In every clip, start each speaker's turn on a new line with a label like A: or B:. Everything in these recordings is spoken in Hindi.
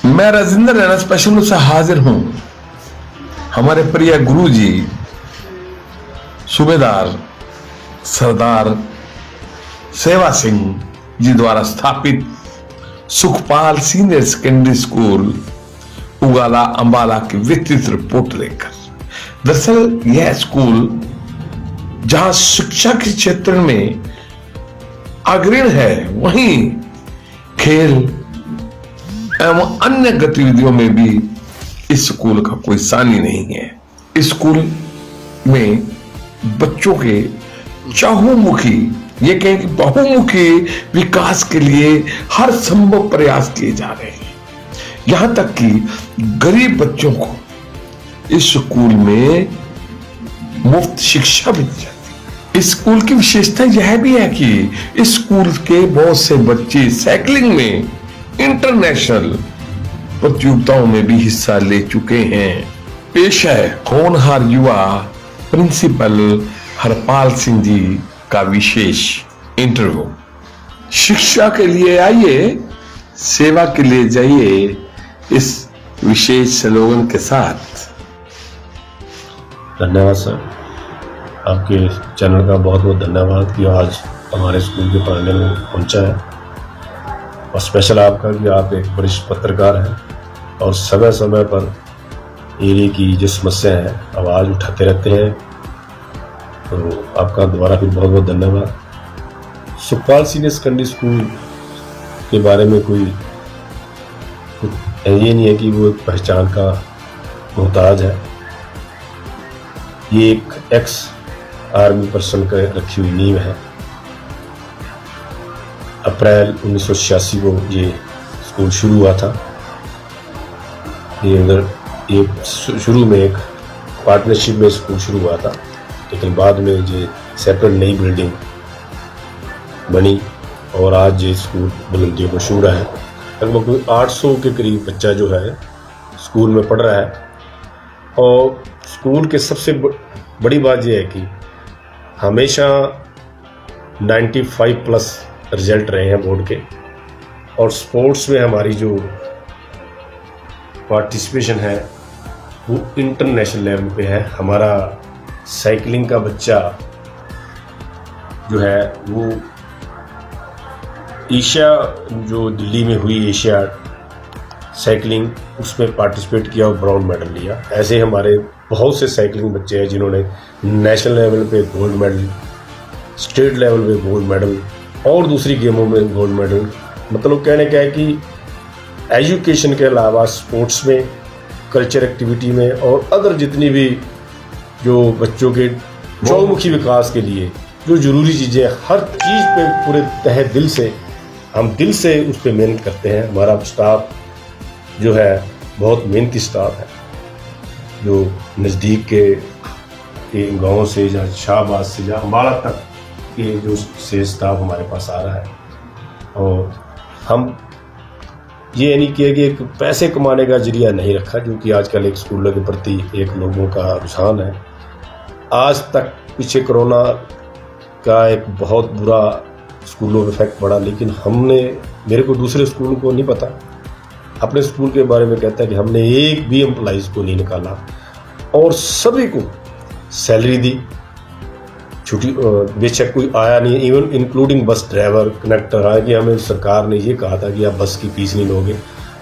A: मैं राजेंद्र रैना स्पेशल से हाजिर हूं। हमारे प्रिय गुरु जी सूबेदार सरदार सेवा सिंह जी द्वारा स्थापित Sukhpal senior secondary school Ugala Ambala की विस्तृत रिपोर्ट लेकर। दरअसल यह स्कूल जहां शिक्षा के क्षेत्र में अग्रणी है, वहीं खेल एवं अन्य गतिविधियों में भी इस स्कूल का कोई सानी नहीं है। इस स्कूल में बच्चों के चहुमुखी, ये कहें कि बहुमुखी विकास के लिए हर संभव प्रयास किए जा रहे हैं। यहां तक कि गरीब बच्चों को इस स्कूल में मुफ्त शिक्षा भी दी जाती है। इस स्कूल की विशेषता यह भी है कि इस स्कूल के बहुत से बच्चे साइकिलिंग में इंटरनेशनल प्रतियोगिताओं में भी हिस्सा ले चुके हैं। पेश है होनहार युवा प्रिंसिपल हरपाल सिंह जी का विशेष इंटरव्यू। शिक्षा के लिए आइए, सेवा के लिए जाइए, इस विशेष स्लोगन के साथ।
B: धन्यवाद सर, आपके चैनल का बहुत बहुत धन्यवाद कि आज हमारे स्कूल के पढ़ने में पहुंचा है, और स्पेशल आपका कि आप एक वरिष्ठ पत्रकार हैं और समय समय पर एरिया की जो समस्या है आवाज़ उठाते रहते हैं। तो आपका दोबारा फिर बहुत बहुत धन्यवाद। सुखपाल सीनियर सेकेंडरी स्कूल के बारे में कोई ये नहीं है कि वो एक पहचान का मोहताज है। ये एक एक्स आर्मी पर्सन का रखी हुई नींव है। अप्रैल 1986 को ये स्कूल शुरू हुआ था। ये शुरू में एक पार्टनरशिप में स्कूल शुरू हुआ था, लेकिन बाद में ये सेपरेट नई बिल्डिंग बनी और आज ये स्कूल बुलंदियों को छू रहा है। लगभग 800 के करीब बच्चा जो है स्कूल में पढ़ रहा है। और स्कूल के सबसे बड़ी बात यह है कि हमेशा 95 प्लस रिजल्ट रहे हैं बोर्ड के, और स्पोर्ट्स में हमारी जो पार्टिसिपेशन है वो इंटरनेशनल लेवल पे है। हमारा साइकिलिंग का बच्चा जो है वो एशिया जो दिल्ली में हुई एशिया साइकिलिंग, उसमें पार्टिसिपेट किया और ब्राउन मेडल लिया। ऐसे हमारे बहुत से साइकिलिंग बच्चे हैं जिन्होंने नेशनल लेवल पे गोल्ड मेडल, स्टेट लेवल पे गोल्ड मेडल और दूसरी गेमों में गोल्ड मेडल। मतलब कहने क्या है कि एजुकेशन के अलावा स्पोर्ट्स में, कल्चर एक्टिविटी में और अदर जितनी भी जो बच्चों के चौमुखी विकास के लिए जो ज़रूरी चीज़ें, हर चीज़ पे पूरे तहे दिल से हम दिल से उस पर मेहनत करते हैं। हमारा स्टाफ जो है बहुत मेहनती स्टाफ है, जो नज़दीक के गाँव से या शाहबाद से या अम्बाला तक के जो से स्टाफ हमारे पास आ रहा है। और हम ये नहीं किया कि एक पैसे कमाने का जरिया नहीं रखा, जो कि आजकल एक स्कूलों के प्रति एक लोगों का रुझान है। आज तक पीछे कोरोना का एक बहुत बुरा स्कूलों में इफेक्ट पड़ा, लेकिन मेरे को दूसरे स्कूल को नहीं पता, अपने स्कूल के बारे में कहता है कि हमने एक भी एम्प्लॉइज को नहीं निकाला और सभी को सैलरी दी। छुट्टी बेशक कोई आया नहीं, even including bus driver, conductor. हालांकि हमें सरकार ने ये कहा था कि आप बस की फीस नहीं लोगे,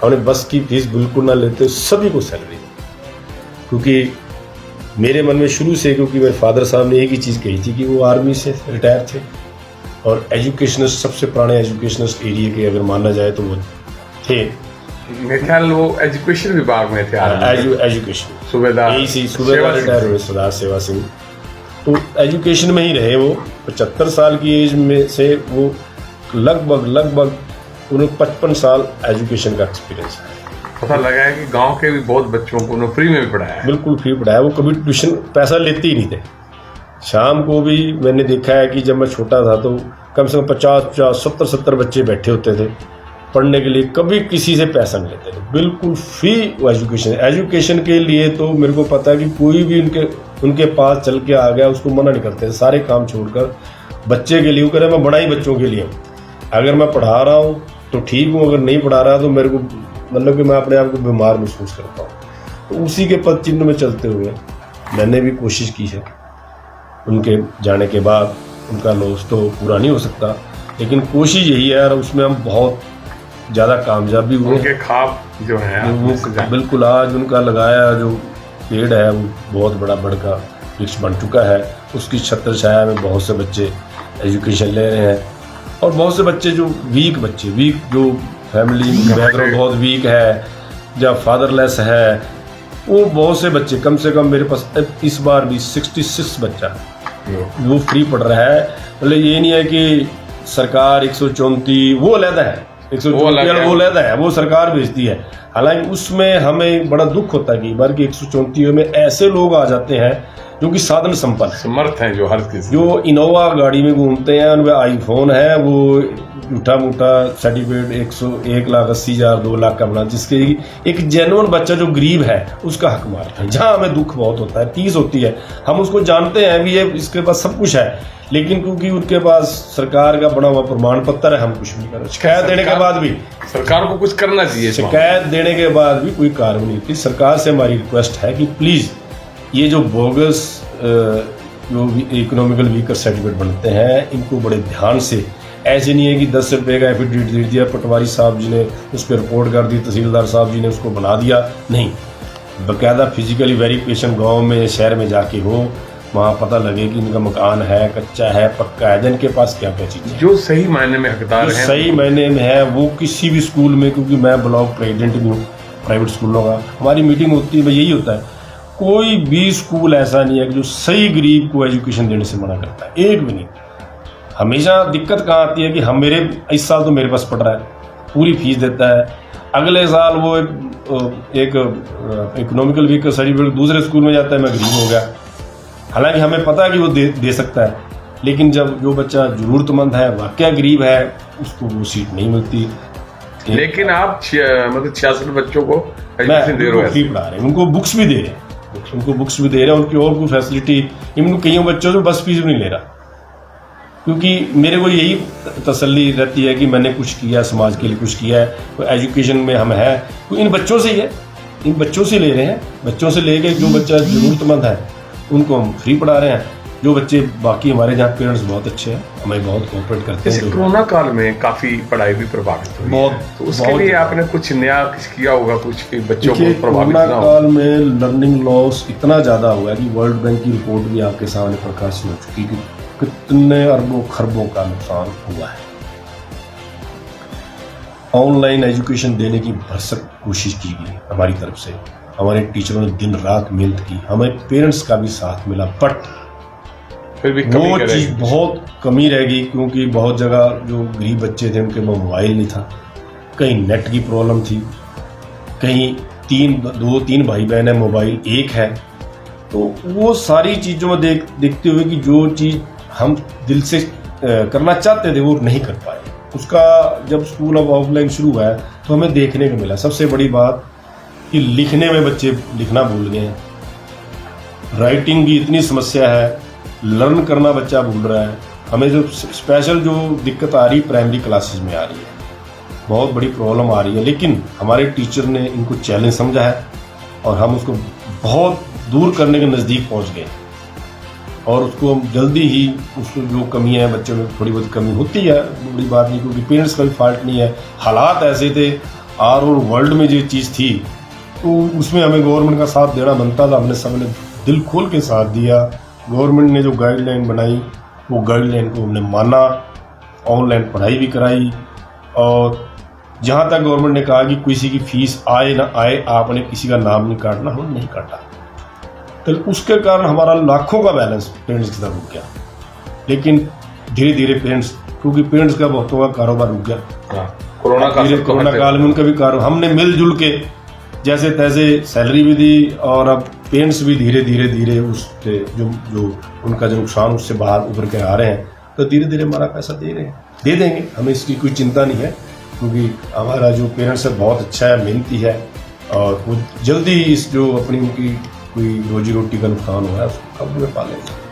B: हमने बस की फीस बिल्कुल ना लेते, सभी को सैलरी दी। क्योंकि मेरे मन में शुरू से, क्योंकि मेरे फादर साहब ने एक ही चीज़ कही थी कि वो आर्मी से रिटायर थे और एजुकेशनिस्ट, सबसे पुराने एजुकेशनिस्ट एरिया के अगर माना जाए तो वो थे।
A: मेरे ख्याल वो एजुकेशन विभाग में थे।
B: एजुकेशन
A: सूबेदार
B: रिटायर हुए सरदार सेवा सिंह, तो एजुकेशन में ही रहे वो। 75 साल की एज में से वो लगभग उन्हें 55 साल एजुकेशन का एक्सपीरियंस है।
A: पता लगा है कि गांव के भी बहुत बच्चों को उन्होंने फ्री में भी पढ़ाया है।
B: बिल्कुल फ्री पढ़ाया। वो कभी ट्यूशन पैसा लेते ही नहीं थे। शाम को भी मैंने देखा है कि जब मैं छोटा था तो कम से कम 50 70 बच्चे बैठे होते थे पढ़ने के लिए, कभी किसी से पैसा नहीं लेते थे, बिल्कुल फ्री एजुकेशन के लिए। तो मेरे को पता है कि कोई भी उनके पास चल के आ गया उसको मना नहीं करते, सारे काम छोड़कर बच्चे के लिए। वो कह रहे मैं बड़ा ही बच्चों के लिए हूँ, अगर मैं पढ़ा रहा हूँ तो ठीक हूँ, अगर नहीं पढ़ा रहा तो मेरे को मतलब कि मैं अपने आप को बीमार महसूस करता हूँ। तो उसी के पद चिन्ह में चलते हुए मैंने भी कोशिश की है। उनके जाने के बाद उनका लॉस तो पूरा नहीं हो सकता, लेकिन कोशिश यही है और उसमें हम बहुत ज़्यादा कामयाब भी हुए।
A: उनके ख्वाब जो है
B: वो बिल्कुल आज उनका लगाया जो पेड़ है वो बहुत बड़ा बड़का वृक्ष बन चुका है। उसकी छत्र छाया में बहुत से बच्चे एजुकेशन ले रहे हैं और बहुत से बच्चे जो वीक जो फैमिली बैकग्राउंड बहुत वीक है या फादरलेस है, वो बहुत से बच्चे, कम से कम मेरे पास इस बार भी 66 बच्चा वो फ्री पढ़ रहा है। मतलब ये नहीं है कि सरकार 134 वो अलहदा है, 134 वो अलहदा है, वो सरकार भेजती है। हालांकि उसमें हमें बड़ा दुख होता है कि बार की 134 में ऐसे लोग आ जाते हैं जो कि साधन संपन्न
A: समर्थ हैं, जो हर किसी
B: जो इनोवा गाड़ी में घूमते हैं, उनमें आईफोन है, वो झूठा मूठा सर्टिफिकेट 1,80,000 2 लाख का बना, जिसके एक जेन्युइन बच्चा जो गरीब है उसका हक मारता है। जहाँ हमें दुख बहुत होता है, तीस होती है, हम उसको जानते हैं भी ये इसके पास सब कुछ है, लेकिन क्योंकि उनके पास सरकार का बना हुआ प्रमाण पत्र है, हम कुछ नहीं कर रहे। शिकायत देने के बाद भी
A: सरकार को कुछ करना चाहिए।
B: शिकायत देने के बाद भी कोई कार्रवाई नहीं की। सरकार से हमारी रिक्वेस्ट है कि प्लीज ये जो बोगस जो इकोनॉमिकल वीकर सर्टिफिकेट बनते हैं, इनको बड़े ध्यान से, ऐसे नहीं है कि 10 रुपये का एफिडेविट दे दिया, पटवारी साहब जी ने उस पर रिपोर्ट कर दी, तहसीलदार साहब जी ने उसको बना दिया, नहीं, बाकायदा फिजिकली वेरिफिकेशन गांव में शहर में जाके हो, वहाँ पता लगे कि इनका मकान है, कच्चा है, पक्का है, जिनके पास क्या क्या चीज़ है,
A: जो सही मायने में हकदार है,
B: सही मायने में है, वो किसी भी स्कूल में, क्योंकि मैं ब्लॉक प्रेसिडेंट भी हूँ प्राइवेट स्कूलों का, हमारी मीटिंग होती है, यही होता है, कोई भी स्कूल ऐसा नहीं है कि जो सही गरीब को एजुकेशन देने से मना करता है, एक भी नहीं। हमेशा दिक्कत कहाँ आती है कि हम मेरे इस साल तो मेरे पास पढ़ रहा है, पूरी फीस देता है, अगले साल वो एक इकोनॉमिकल वीकर सर्टिफिकेट दूसरे स्कूल में जाता है, मैं गरीब हो गया। हालांकि हमें पता है कि वो दे सकता है, लेकिन जब जो बच्चा जरूरतमंद है, वाकया गरीब है, उसको वो सीट नहीं मिलती।
A: लेकिन आप मतलब 66 बच्चों को एजुकेशन दे रहे
B: फ्री पढ़ा रहे हैं, उनको बुक्स भी दे रहे हैं, उनकी और कोई फैसिलिटी, इवन कईयों बच्चों से बस फीस भी नहीं ले रहा, क्योंकि मेरे को यही तसल्ली रहती है कि मैंने कुछ किया, समाज के लिए कुछ किया है, तो एजुकेशन में हम है, तो इन बच्चों से ही है, इन बच्चों से ले रहे हैं, बच्चों से लेके जो बच्चा जरूरतमंद है उनको हम फ्री पढ़ा रहे हैं। जो बच्चे बाकी हमारे जहाँ पेरेंट्स बहुत अच्छे हैं, हमें बहुत कोऑपरेट करते हैं।
A: कोरोना काल में काफी पढ़ाई भी प्रभावित हुई बहुत, तो उसके लिए आपने कुछ नया किया होगा, कुछ बच्चों को प्रभावित ना हो।
B: कोरोना काल में लर्निंग लॉस इतना ज्यादा हुआ कि वर्ल्ड बैंक की रिपोर्ट भी आपके सामने प्रकाशित हो चुकी कि कितने अरबों खरबों का नुकसान हुआ है। ऑनलाइन एजुकेशन देने की भरसक कोशिश की गई हमारी तरफ से, हमारे टीचरों ने दिन रात मेहनत की, हमें पेरेंट्स का भी साथ मिला, बट
A: फिर भी
B: वो चीज़ बहुत कमी रह गई, क्योंकि बहुत जगह जो गरीब बच्चे थे उनके मोबाइल नहीं था, कहीं नेट की प्रॉब्लम थी, कहीं 2-3 भाई बहन है, मोबाइल एक है। तो वो सारी चीज़ों में देखते हुए कि जो चीज़ हम दिल से करना चाहते थे वो नहीं कर पाए। उसका जब स्कूल ऑफ ऑफलाइन शुरू हुआ है तो हमें देखने को मिला सबसे बड़ी बात कि लिखने में बच्चे लिखना भूल गए हैं, राइटिंग की इतनी समस्या है, लर्न करना बच्चा भूल रहा है। हमें जो स्पेशल जो दिक्कत आ रही प्राइमरी क्लासेस में आ रही है, बहुत बड़ी प्रॉब्लम आ रही है, लेकिन हमारे टीचर ने इनको चैलेंज समझा है और हम उसको बहुत दूर करने के नज़दीक पहुंच गए और उसको हम जल्दी ही उसको जो कमी है बच्चों में थोड़ी बहुत कमी होती है, बड़ी बात नहीं, क्योंकि पेरेंट्स का भी फॉल्ट नहीं है, हालात ऐसे थे और वर्ल्ड में जो चीज़ थी तो उसमें हमें गवर्नमेंट का साथ देना बनता था। हमने सबने दिल खोल के साथ दिया। गवर्नमेंट ने जो गाइडलाइन बनाई वो गाइडलाइन को हमने माना, ऑनलाइन पढ़ाई भी कराई और जहाँ तक गवर्नमेंट ने कहा कि किसी की फीस आए ना आए आपने किसी का नाम नहीं काटना, हम नहीं काटा। तो उसके कारण हमारा लाखों का बैलेंस पेरेंट्स की तरफ रुक गया, लेकिन धीरे धीरे पेरेंट्स, क्योंकि पेरेंट्स का बहुतों का कारोबार रुक गया कोरोना काल में, उनका भी कारोबार हमने मिलजुल के जैसे तैसे सैलरी भी दी और अब पेरेंट्स भी धीरे धीरे उससे जो उनका जो नुकसान उससे बाहर उभर के आ रहे हैं, तो धीरे धीरे हमारा पैसा दे रहे हैं, दे देंगे, हमें इसकी कोई चिंता नहीं है, क्योंकि हमारा जो पेरेंट्स है बहुत अच्छा है, मेहनती है और वो जल्दी इस जो अपनी उनकी कोई रोजी रोटी का नुकसान हुआ है उसको काबू में पा लेंगे।